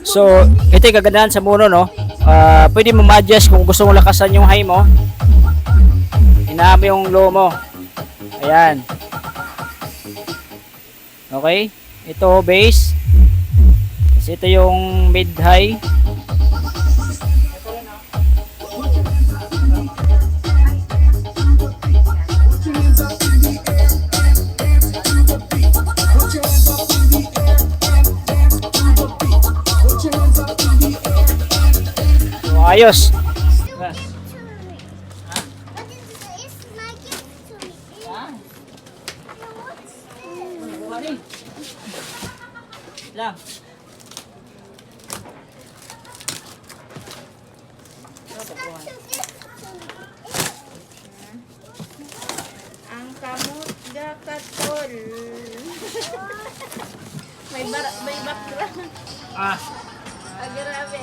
So, ito yung kagandahan sa Mono, no? Pwede mo ma-adjust kung gusto mo lakasan yung high mo. Hinaan mo yung low mo. Ayan. Okay? Ito bass. Tapos ito yung mid-high. So, ayos. Lang. Ang kamot gakatol. may background. Grabe.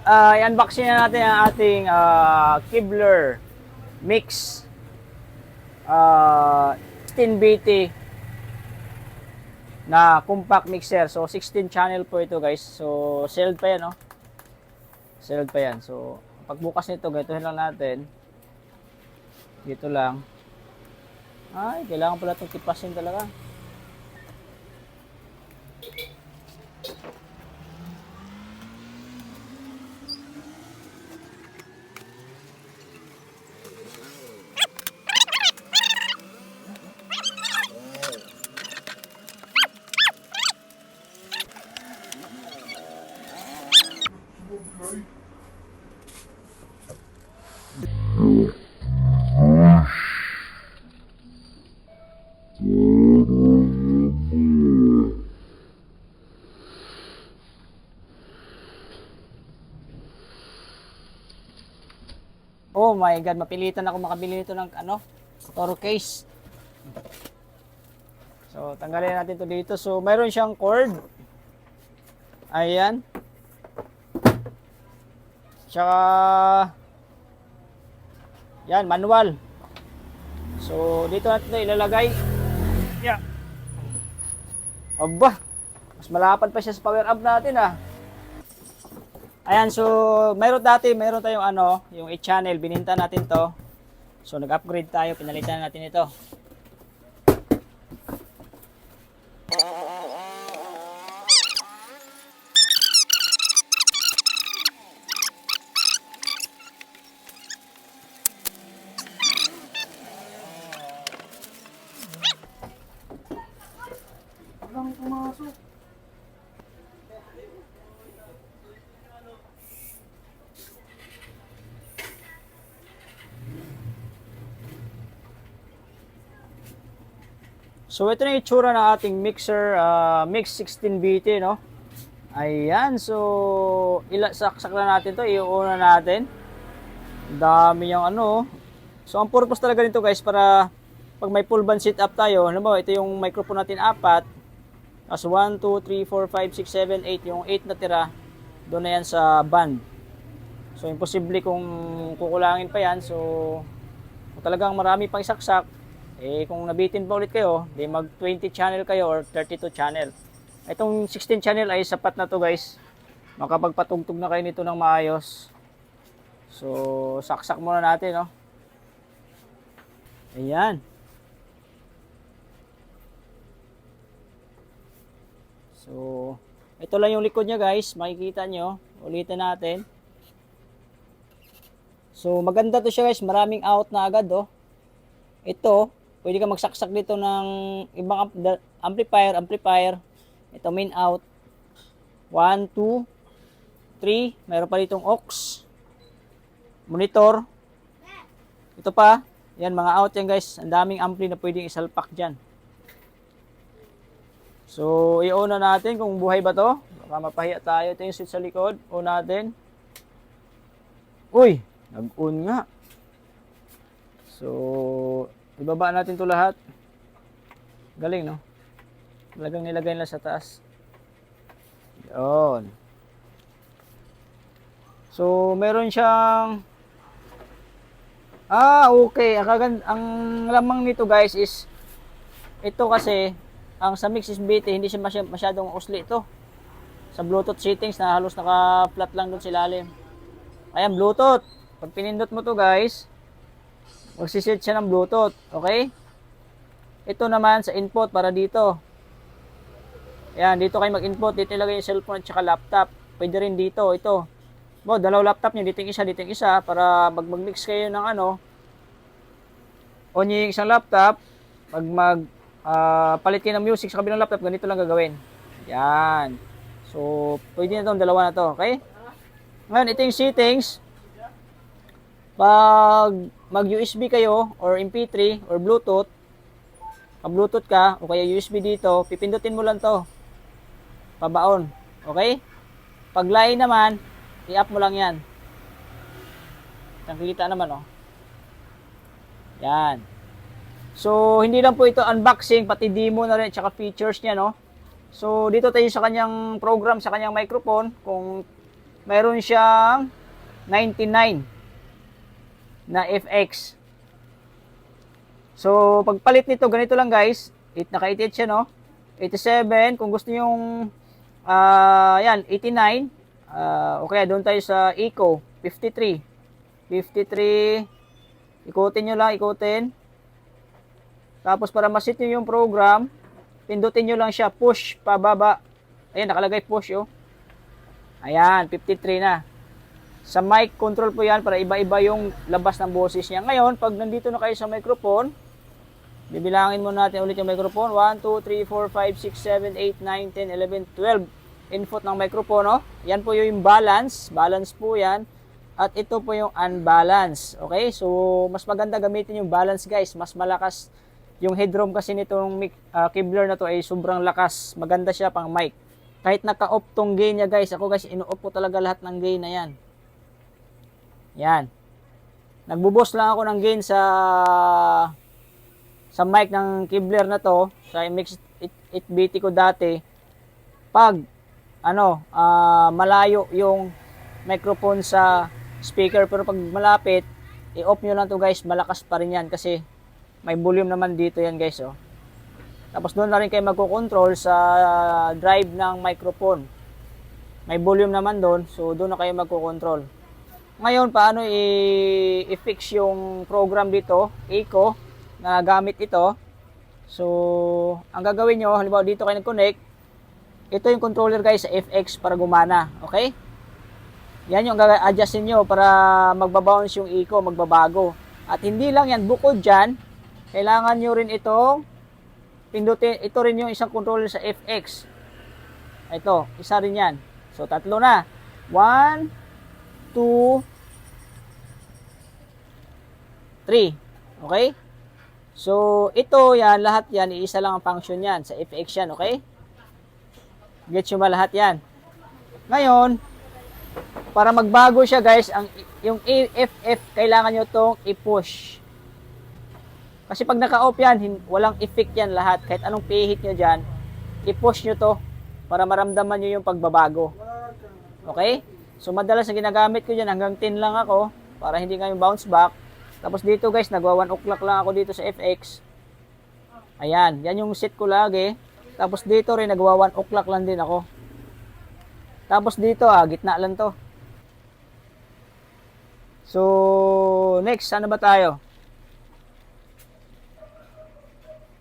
I-unboxing na natin ang ating Kibler Mix 16BT na compact mixer. So 16 channel po ito, guys. So sealed pa yan, no? Sealed pa yan. So pagbukas nito, ganitohin lang natin. Dito lang. Ay, kailangan pala itong tipasin talaga. Oh my God, mapilitan ako makabili nito ng Toro case. So, tanggalin natin to dito. So, mayroon siyang cord. Ayan. Tsaka, yan, manual. So, dito natin ito ilalagay. Yeah. Aba, mas malapad pa siya sa power amp natin, ah. Ayan, so mayroon tayong yung 8 channel, bininta natin to. So nag-upgrade tayo, pinalitan natin ito. Walang pumasok. So ito na yung itsura ng ating mixer, Mix 16BT, no? Ayan, so saksak na natin to, iuuna natin. Dami yung So ang purpose talaga nito, guys, para pag may full band setup tayo, alam mo, ito yung microphone natin 4. As 1, 2, 3, 4, 5, 6, 7, 8, yung 8 na tira, doon na yan sa band. So imposible kung kukulangin pa yan. So kung talagang marami pang isaksak, kung nabitin pa ulit kayo, di mag 20 channel kayo or 32 channel. Itong 16 channel ay sapat na to, guys. Makapagpatugtog na kayo nito ng maayos. So, saksak muna natin, no? Ayan. So, ito lang yung likod niya, guys. Makikita nyo. Ulitin natin. So, maganda to siya, guys. Maraming out na agad, oh. Ito, pwede ka magsaksak dito ng ibang amplifier. Ito main out. 1, 2, 3. Mayroon pa ditong aux. Monitor. Ito pa. Yan, mga out yan, guys. Ang daming ampli na pwedeng isalpak dyan. So, i-on na natin kung buhay ba to. Baka mapahiya tayo. Ito yung switch sa likod. On natin. Uy! Nag-on nga. So, ibaba natin to lahat. Galing, no? Talagang nilagay nila sa taas. Yun. So, meron siyang okay. Ang lamang nito, guys, is ito kasi ang sa Mix SBT hindi siya masyadong usli ito. sa Bluetooth settings na halos naka-flat lang doon sa ilalim. Ayan, Bluetooth. Pag pinindot mo to guys, magsiset siya ng Bluetooth. Okay? Ito naman sa input para dito. Ayan, dito kayo mag-input. Dito ilagay yung cellphone at saka laptop. Pwede rin dito, ito. Dalaw laptop nyo, dito yung isa, para mag-mix kayo ng ano, on yung isang laptop, pag palit kayo ng music sa kabilang laptop, ganito lang gagawin. Yan. So, pwede na itong dalawa na to, okay? Ngayon, ito yung settings. Pag mag-USB kayo, or MP3, or Bluetooth, Bluetooth ka, o kaya USB dito, pipindutin mo lang to. Pabaon. Okay? Pag line naman, i-up mo lang yan. Nakikita naman, oh. Yan. So, hindi lang po ito unboxing, pati demo na rin, tsaka features niya, no? So, dito tayo sa kanyang program, sa kanyang microphone, kung mayroon siyang 99 na FX. So, pagpalit nito, ganito lang guys, naka-88 siya, no? 87, kung gusto yung, yan, 89, okay, doon tayo sa Eco, 53. 53, ikutin nyo lang, ikutin. Tapos para masit nyo yung program, pindutin nyo lang siya, push, pababa. Ayan, nakalagay push, oh. Ayan, 53 na. Sa mic control po yan, para iba-iba yung labas ng boses niya. Ngayon, pag nandito na kayo sa microphone, bibilangin mo natin ulit yung microphone. 1, 2, 3, 4, 5, 6, 7, 8, 9, 10, 11, 12. Input ng microphone, no? Yan po yung balance. Balance po yan. At ito po yung unbalance. Okay? So, mas maganda gamitin yung balance, guys. Mas malakas yung headroom kasi nitong Kevlar na to ay sobrang lakas. Maganda siya pang mic. Kahit naka-off tong gain niya, guys. Ako, guys, ino-off po talaga lahat ng gain na yan. Yan. Nagbuboss lang ako ng gain sa mic ng Kevlar na to. Sa MX8BT ko dati. Pag malayo yung microphone sa speaker, pero pag malapit, i-off nyo lang to guys, malakas pa rin yan kasi may volume naman dito yan guys, oh. Tapos doon na rin kayo magko-control sa drive ng microphone. May volume naman doon, so doon na kayo magko-control. Ngayon, paano i-fix yung program dito, Eco, na gamit ito? So, ang gagawin nyo, halimbawa dito kayo nag-connect, ito yung controller guys sa FX para gumana. Okay? Yan yung adjustin nyo para magbabounce yung Eco, magbabago. At hindi lang yan, bukod dyan, kailangan nyo rin itong pindutin. Ito rin yung isang controller sa FX. Ito, isa rin yan. So, tatlo na. 1, 2, 3. Okay? So, ito yan, lahat yan, iisa lang ang function yan. Sa FX yan, okay? Gets nyo ba lahat yan? Ngayon, para magbago siya guys, yung FF, kailangan nyo itong i-push. Kasi pag naka-off yan, walang effect yan lahat. Kahit anong pihit nyo dyan, i-push nyo to para maramdaman nyo yung pagbabago. Okay? So, madalas na ginagamit ko dyan, hanggang 10 lang ako para hindi kayo bounce back. Tapos dito guys, nagwa 1 o'clock lang ako dito sa FX. Ayan, yan yung set ko lagi. Tapos dito rin, nagwa 1 o'clock lang din ako. Tapos dito, gitna lang to. So, next, ano ba tayo?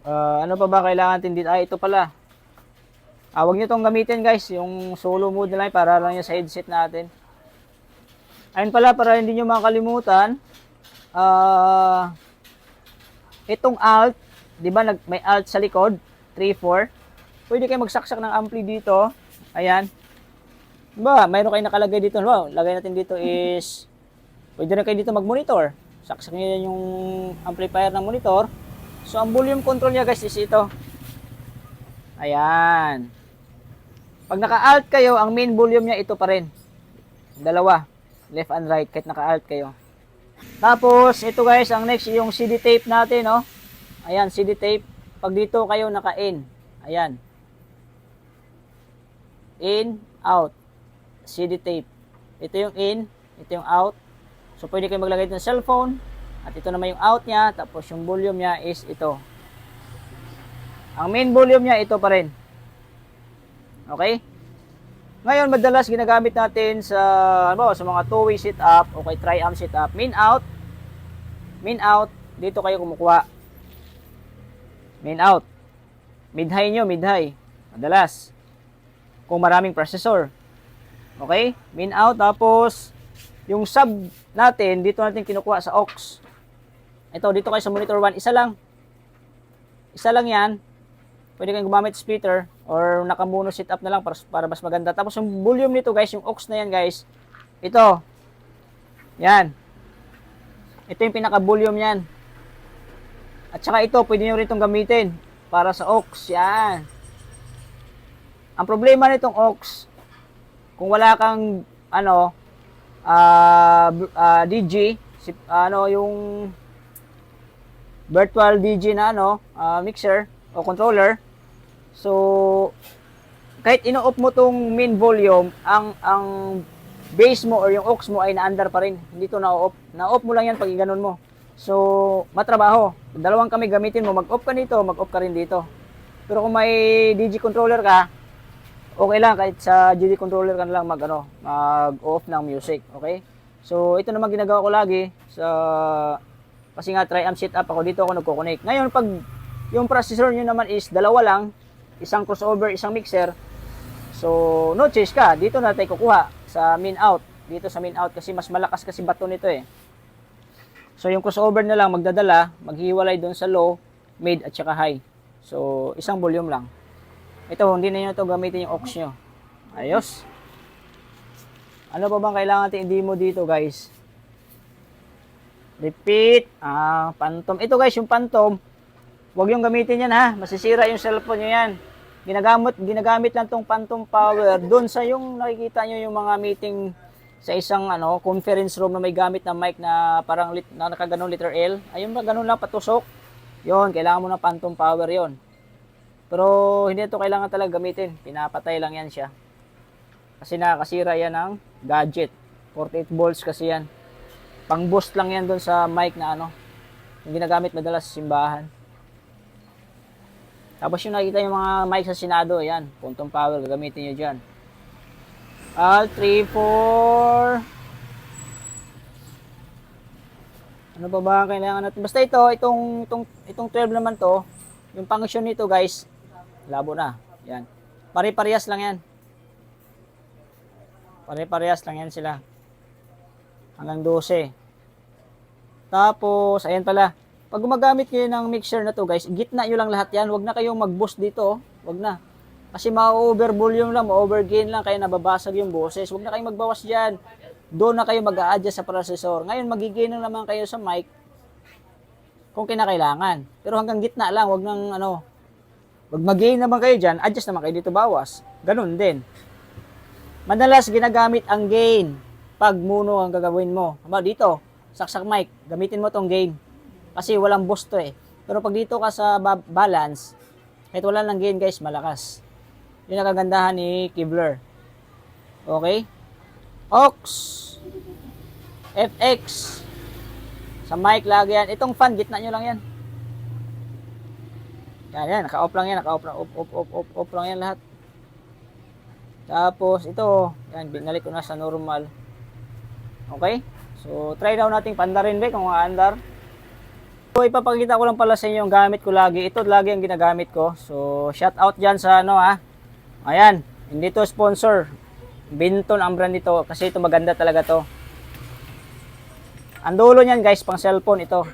Ano pa ba kailangan natin dito? Ito pala. Huwag nyo itong gamitin guys, yung solo mode na lang, para lang yung sa headset natin. Ayun pala, para hindi nyo makalimutan, itong alt, di ba may alt sa likod, 3-4. Pwede kayo magsaksak ng ampli dito. Ayan. Diba, mayroon kayo nakalagay dito. Diba, lagay natin dito is, pwede rin kayo dito mag-monitor. Saksak nyo yan yung amplifier ng monitor. So, ang volume control niya guys is ito. Ayan. Pag naka-alt kayo, ang main volume niya ito pa rin. Dalawa. Left and right, kahit naka-alt kayo. Tapos, ito guys, ang next, yung CD tape natin, no? Ayan, CD tape. Pag dito kayo naka-in. Ayan. In, out. CD tape. Ito yung in, ito yung out. So, pwede kayo maglagay ng cellphone. At ito naman yung out niya. Tapos, yung volume niya is ito. Ang main volume niya, ito pa rin. Okay? Ngayon, madalas ginagamit natin sa, ano, sa mga two-way setup o kay tri-amp setup. Main out, dito kayo kumukuha. Main out. Mid-high nyo, mid-high. Madalas. Kung maraming processor. Okay? Main out, tapos, yung sub natin, dito natin kinukuha sa aux. Ito, dito kayo sa monitor 1, isa lang. Isa lang yan. Pwede kayong gumamit splitter or nakamono setup na lang para mas maganda. Tapos yung volume nito guys, yung aux na yan guys, ito. Yan. Ito yung pinaka-volume yan. At saka ito, pwede nyo rin itong gamitin para sa aux. Yan. Ang problema nitong aux, kung wala kang ano, DG, yung virtual DG na mixer o controller. So kahit ino-off mo tong main volume, ang bass mo or yung aux mo ay na-under pa rin. Hindi to na-off. Na-off mo lang yan pag iganon mo. So matrabaho. Dalawang kami gamitin mo, mag-off ka dito, mag-off ka rin dito. Pero kung may DG controller ka, okay lang kahit sa DG controller ka na lang mag-off ng music, okay? So ito naman ginagawa ko lagi kasi nga tri-amp setup ako, dito ako nagko-connect. Ngayon pag yung processor nyo naman is dalawa lang, isang crossover, isang mixer, so no choice ka, dito na tayo kukuha sa main out, dito sa main out kasi mas malakas kasi bato nito eh. So yung crossover na lang magdadala, maghiwalay doon sa low, mid at saka high. So isang volume lang. Ito, hindi na nyo ito gamitin yung aux nyo. Ayos. Ano pa bang kailangan natin i-demo dito guys? Repeat. Phantom. Ito guys, yung phantom, huwag yung gamitin yan ha. Masisira yung cellphone nyo yan. Ginagamit lang tong phantom power doon sa yung nakikita nyo yung mga meeting sa isang conference room na may gamit na mic na parang na nakaganon letter L. Ayun ba, ganun lang patusok. Yon, kailangan mo ng phantom power yon. Pero hindi ito kailangan talaga gamitin. Pinapatay lang yan siya. Kasi nakakasira yan ng gadget. 48 volts kasi yan. Pang boost lang yan doon sa mic na yung ginagamit madalas sa simbahan. Tapos yung nakita yung mga mic sa Senado, yan, phantom power, gagamitin nyo dyan. Alt 3, 4. Ano pa ba kailangan natin? Basta itong 12 naman to, yung function nito guys, labo na. Yan. Pare-parehas lang yan. Pare-parehas lang yan sila. Hanggang 12. Tapos, ayan pala. Pag gumagamit kayo ng mixer na to guys, gitna nyo lang lahat yan. Huwag na kayong mag-boost dito. Huwag na. Kasi ma-over volume lang, ma-over gain lang, kaya nababasag yung boses. Huwag na kayong magbawas dyan. Doon na kayo mag-a-adjust sa processor. Ngayon, magigain na naman kayo sa mic kung kinakailangan. Pero hanggang gitna lang, huwag nang wag mag-gain naman kayo dyan, adjust naman kayo dito bawas. Ganun din. Madalas ginagamit ang gain pag mono ang gagawin mo. Dito, saksak mic, gamitin mo tong gain. Kasi walang boost to eh. Pero pag dito ka sa balance, kahit wala lang gain guys, malakas. Yun ang kagandahan ni Kevlar. Okay? Aux, FX, sa mic lagi yan. Itong fan, gitna nyo lang yan. Yan, naka-off lang yan, naka-off lang, off lang yan lahat. Tapos ito, yan, binalik ko na sa normal. Okay? So, try daw nating pandarin ba kung maandar. So, ipapakita ko lang pala sa inyo yung gamit ko lagi. Ito lagi ang ginagamit ko. So, shout out dyan sa Ayan, hindi to sponsor. Binton ang brand nito kasi ito maganda talaga to. Ang dulo niyan guys, pang cellphone ito.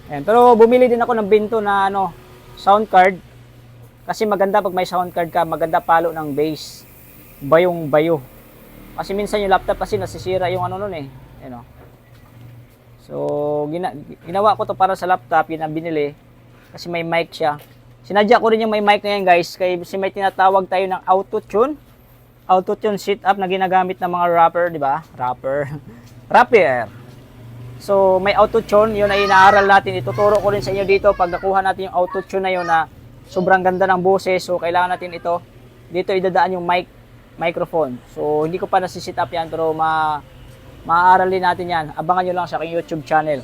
Ayan, pero bumili din ako ng Binton na sound card. Kasi maganda pag may sound card ka, maganda palo ng bass. Bayong bayo. Kasi minsan yung laptop kasi nasisira yung nun eh. So, ginawa ko to para sa laptop, yun ang binili. Kasi may mic siya. Sinadya ko rin yung may mic na yan guys. Kasi may tinatawag tayo ng auto-tune. Auto-tune setup na ginagamit ng mga rapper, di ba? Rapper. So, may auto-tune. Yun ay inaaral natin. Ituturo ko rin sa inyo dito pag nakuha natin yung auto-tune na yun na sobrang ganda ng boses. So, kailangan natin ito. Dito idadaan yung microphone. So, hindi ko pa nasisit up yan. Pero maaaralin natin yan. Abangan nyo lang sa aking YouTube channel.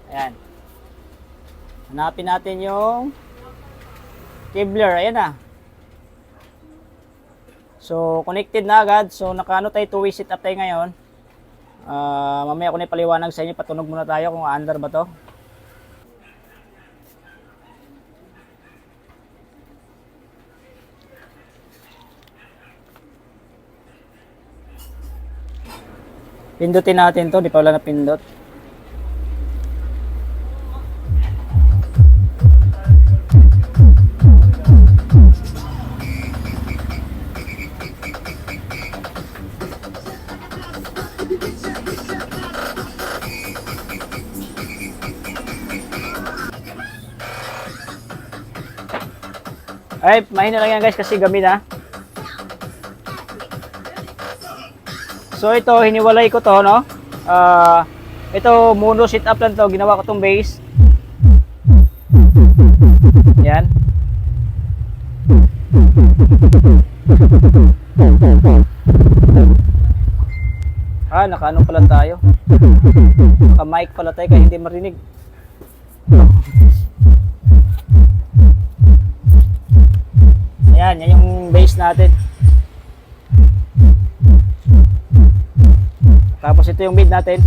Ayan. Hanapin natin yung Kevlar, ayan na. So, connected na agad. So, nakaano tayo, two-way setup tayo ngayon. Mamaya ko na ipaliwanag sa inyo, patunog muna tayo kung under ba to. Pindutin natin to, di pa wala na pindot. Ay, mahina lang yan guys kasi gabi na. So ito, hiniwalay ko to, no? Ito, mono sit up lang to. Ginawa ko tong base. Yan. Nakaano pala tayo. Naka-mic pala tayo kaya hindi marinig. Ayan, yan yung base natin. Tapos ito yung mid natin.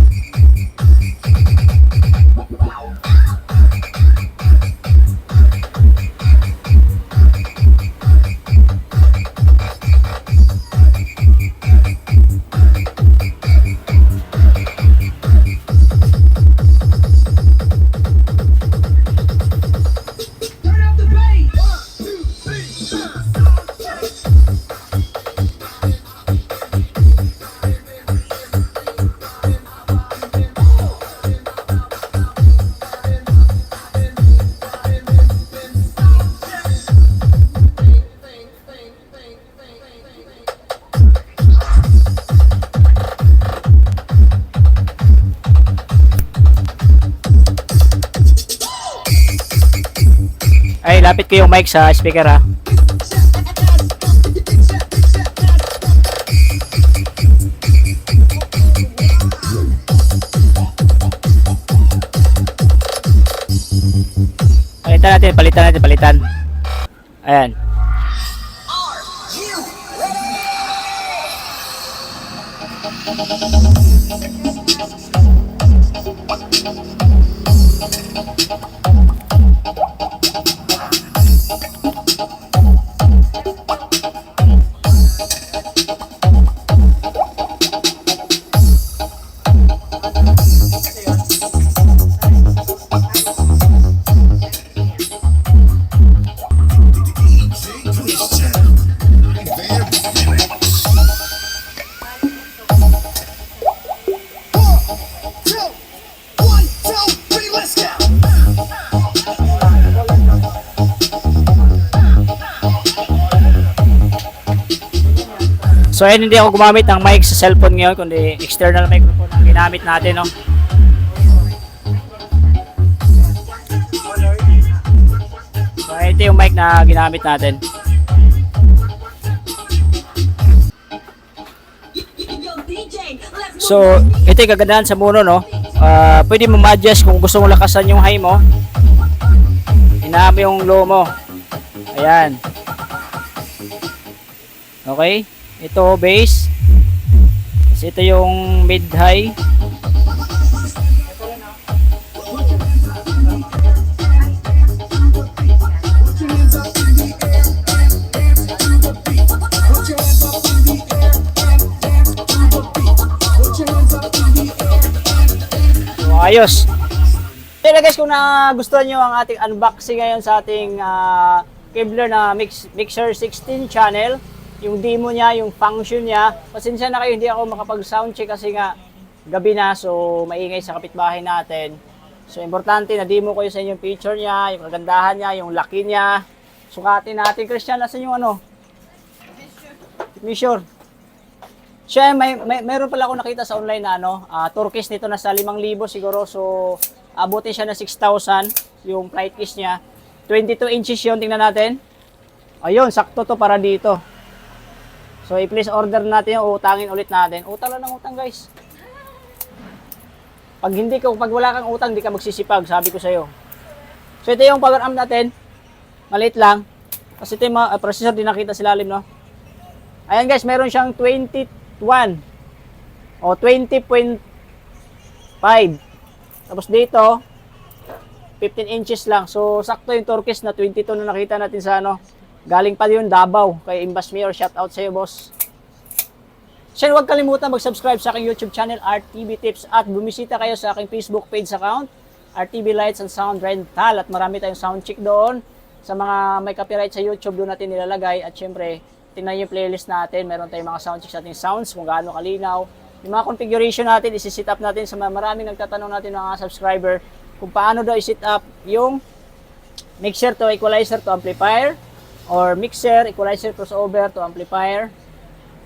Ay, lapit ko yung mic sa speaker ha. Palitan. Ayan. So ayun, hindi ako gumamit ng mic sa cellphone ngayon, kundi external microphone ang ginamit natin, no? So ito yung mic na ginamit natin. So ito yung kagandahan sa mono, no? Pwede mo ma-adjust kung gusto mo lakasan yung high mo. Inaam yung low mo. Ayan. Okay? Ito bass. Kasi ito yung mid-high. So, ayos. Kaya guys, kung nagustuhan nyo ang ating unboxing ngayon sa ating Kevlar na Mixer 16 channel, yung demo niya, yung function niya. Pasensya na kayo, hindi ako makapag-sound check kasi nga gabi na, so maingay sa kapitbahay natin. So importante na demo ko sa inyo yung feature niya, yung kagandahan niya, yung laki niya. Sukatin natin. Christian, nasan yung ano? Measure. Siya, meron pala ako nakita sa online na ano, turkish nito na sa 5,000 siguro. So abutin siya na 6,000 yung flight case niya. 22 inches yun, tingnan natin. Ayun, sakto to para dito. So, i-place order natin yung utangin ulit natin. Utang lang ng utang, guys. Pag wala kang utang, hindi ka magsisipag, sabi ko sa'yo. So, ito yung power amp natin. Maliit lang. Kasi ito yung mga processor, di nakita sa ilalim, no? Ayan guys, meron siyang 21 o 20.5. Tapos dito, 15 inches lang. So, sakto yung Turkish na 22 na nakita natin sa ano. Galing pa yun, Davao. Kay Imbas Mayor, shout out sa iyo, boss. Siya, huwag kalimutan mag-subscribe sa aking YouTube channel, RTV Tips. At bumisita kayo sa aking Facebook page account, RTV Lights and Sound Rental. At marami tayong sound check doon. Sa mga may copyright sa YouTube, doon natin nilalagay. At syempre, tingnan yung playlist natin. Meron tayong mga sound check sa ating sounds, kung gaano kalinaw. Yung mga configuration natin, isi-set up natin sa maraming nagtatanong natin mga subscriber kung paano daw i-set up yung mixer to equalizer to amplifier or mixer, equalizer, crossover to amplifier.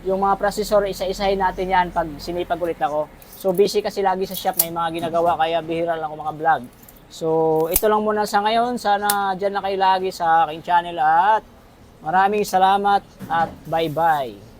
Yung mga processor, isa-isahin natin yan pag sinipag ulit ako. So busy kasi lagi sa shop, may mga ginagawa kaya bihira lang ako mga vlog. So ito lang muna sa ngayon. Sana dyan na kayo lagi sa aking channel at maraming salamat at bye-bye.